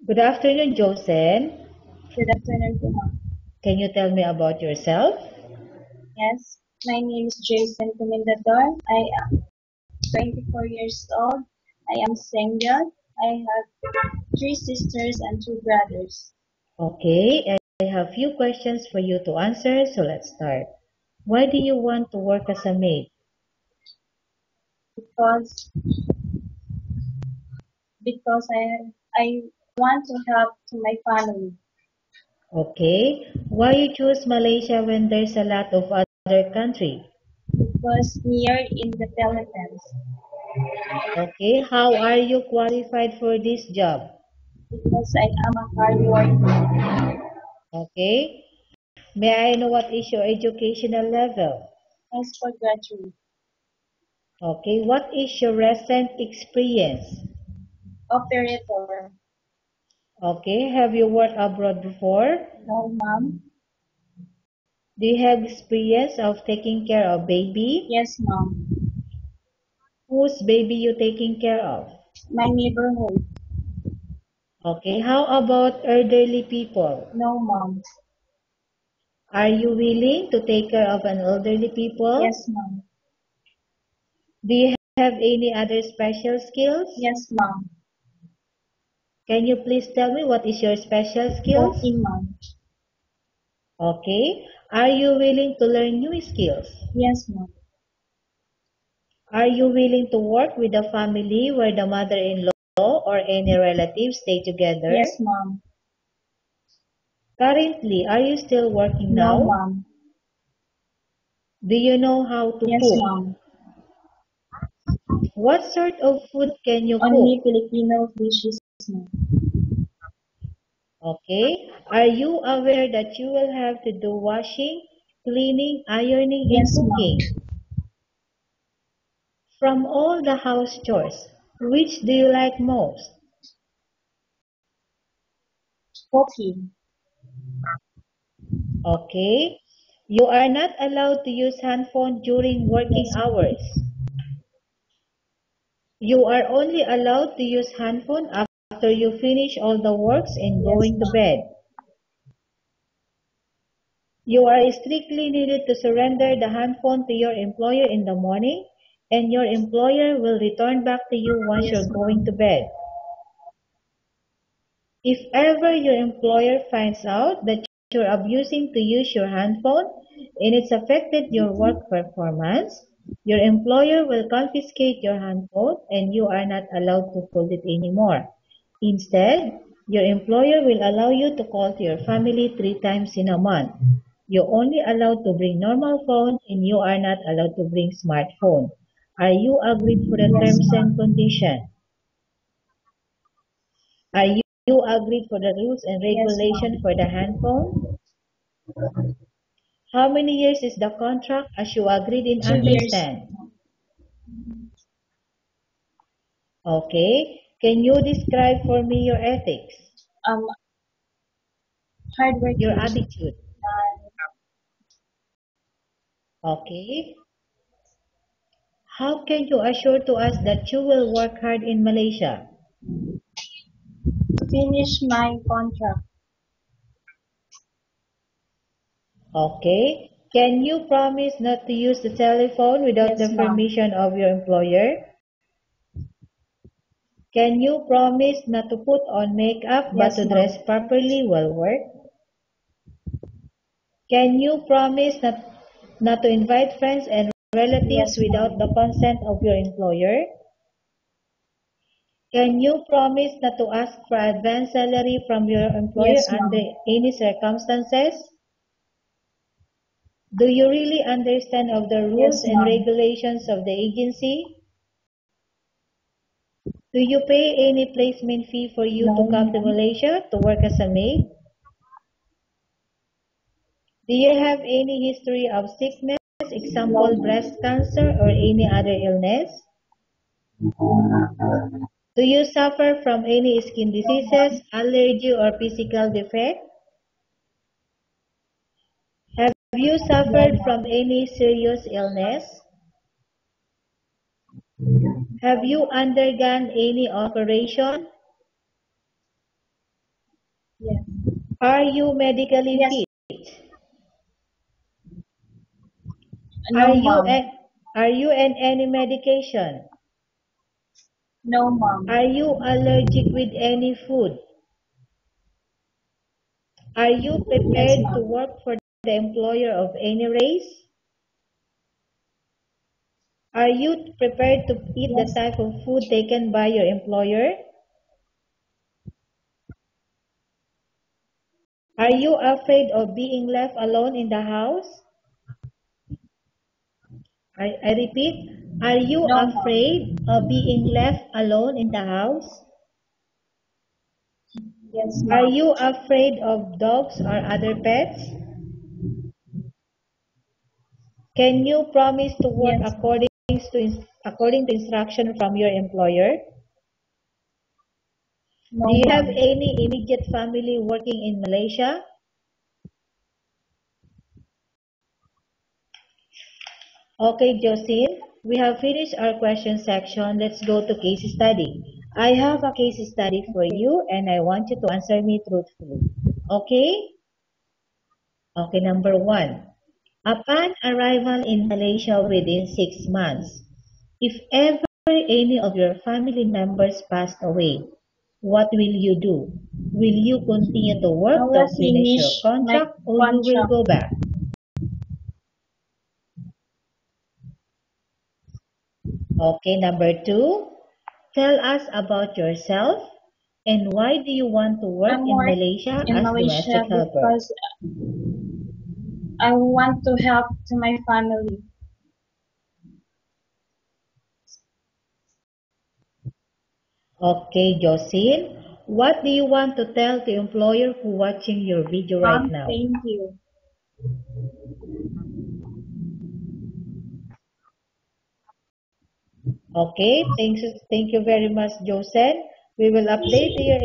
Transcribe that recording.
Good afternoon, Josen. Good afternoon, Kumar. Can you tell me about yourself? Yes, my name is Jason Comendador. I am 24 years old. I am single. I have three sisters and two brothers. Okay, I have few questions for you to answer, so let's start. Why do you want to work as a maid? Because because I want to help to my family. Okay, why you choose Malaysia when there's a lot of other country? Because near in the Philippines. Okay, how are you qualified for this job? Because I am a hard worker. Okay, may I know what is your educational level? As for graduate. Okay, what is your recent experience? Operator. Okay, have you worked abroad before? No, mom. Do you have experience of taking care of baby? Yes, mom. Whose baby you taking care of? My neighborhood. Okay, how about elderly people? No, mom. Are you willing to take care of an elderly people? Yes, mom. Do you have any other special skills? Yes, mom. Can you please tell me what is your special skills? Cooking, mom. Okay, are you willing to learn new skills? Yes, mom. Are you willing to work with a family where the mother-in-law or any relatives stay together? Yes, mom. Currently, are you still working No, now? mom. Do you know how to Yes, cook? mom. What sort of food can you Only cook? Filipino dishes, mom. Okay. Are you aware that you will have to do washing, cleaning, ironing, and Yes, mom. cooking? From all the house chores, which do you like most? Cooking. Okay. You are not allowed to use handphone during working Yes, mom. hours. You are only allowed to use handphone after you finish all the works and Yes, going to mom. bed. You are strictly needed to surrender the handphone to your employer in the morning, and your employer will return back to you once Yes, you're going to mom. bed. If ever your employer finds out that you're abusing to use your handphone and it's affected your work performance, your employer will confiscate your handphone and you are not allowed to hold it anymore. Instead, your employer will allow you to call to your family 3 times in a month. You're only allowed to bring normal phone and you are not allowed to bring smartphone. Are you agreed for the Yes, terms and mom. conditions? Are you agreed for the rules and Yes, regulation mom. for the handphone? How many years is the contract as you agreed and 2 years. understand? Okay. Can you describe for me your ethics, Um, your hardworking. attitude? Okay. How can you assure to us that you will work hard in Malaysia? Finish my contract. Okay. Can you promise not to use the telephone without the Yes, mom. permission of your employer? Can you promise not to put on makeup but Yes, to mom. dress properly while work? Can you promise not to invite friends and relatives Yes, without mom. the consent of your employer? Can you promise not to ask for advance salary from your employer Yes, under mom. any circumstances? Do you really understand of the rules Yes, and mom. regulations of the agency? Do you pay any placement fee for you to No, come to mom. Malaysia to work as a maid? Do you have any history of sickness, No, example breast mom. cancer or any other illness? Do you suffer from any skin No, diseases, mom. allergy or physical defect? Have you No, suffered from mom. any serious illness? Have you undergone any operation? Yes. Are you medically Yes. fit? Are No, you mom. at are you on any medication? No, mom. Are you allergic with any food? Are you Yes, prepared to mom. work for the employer of any race? Are you prepared to eat the Yes. type of food taken by your employer? Are you afraid of being left alone in the house? I repeat, are you No, mom. afraid of being left alone in the house? Yes, Are mom. you afraid of dogs or other pets? Can you promise to work Yes, mom. according to instruction from your employer? Do No, you have mom. any immediate family working in Malaysia? Okay, Josine, we have finished our question section. Let's go to case study. I have a case study for Okay. you and I want you to answer me truthfully. Okay? Okay, number one. Upon arrival in Malaysia within 6 months, if ever any of your family members passed away, what will you do? Will you continue to I work will to finish your finish my contract or you will contract. go back? Okay, number two. Tell us about yourself and why do you want to work I'm in work Malaysia in as Malaysia domestic helper? because I want to help to my family. Okay, Jocelyn, what do you want to tell the employer who watching your video right Mom, now? thank you. Okay, thank you very much, Joseph. We will update your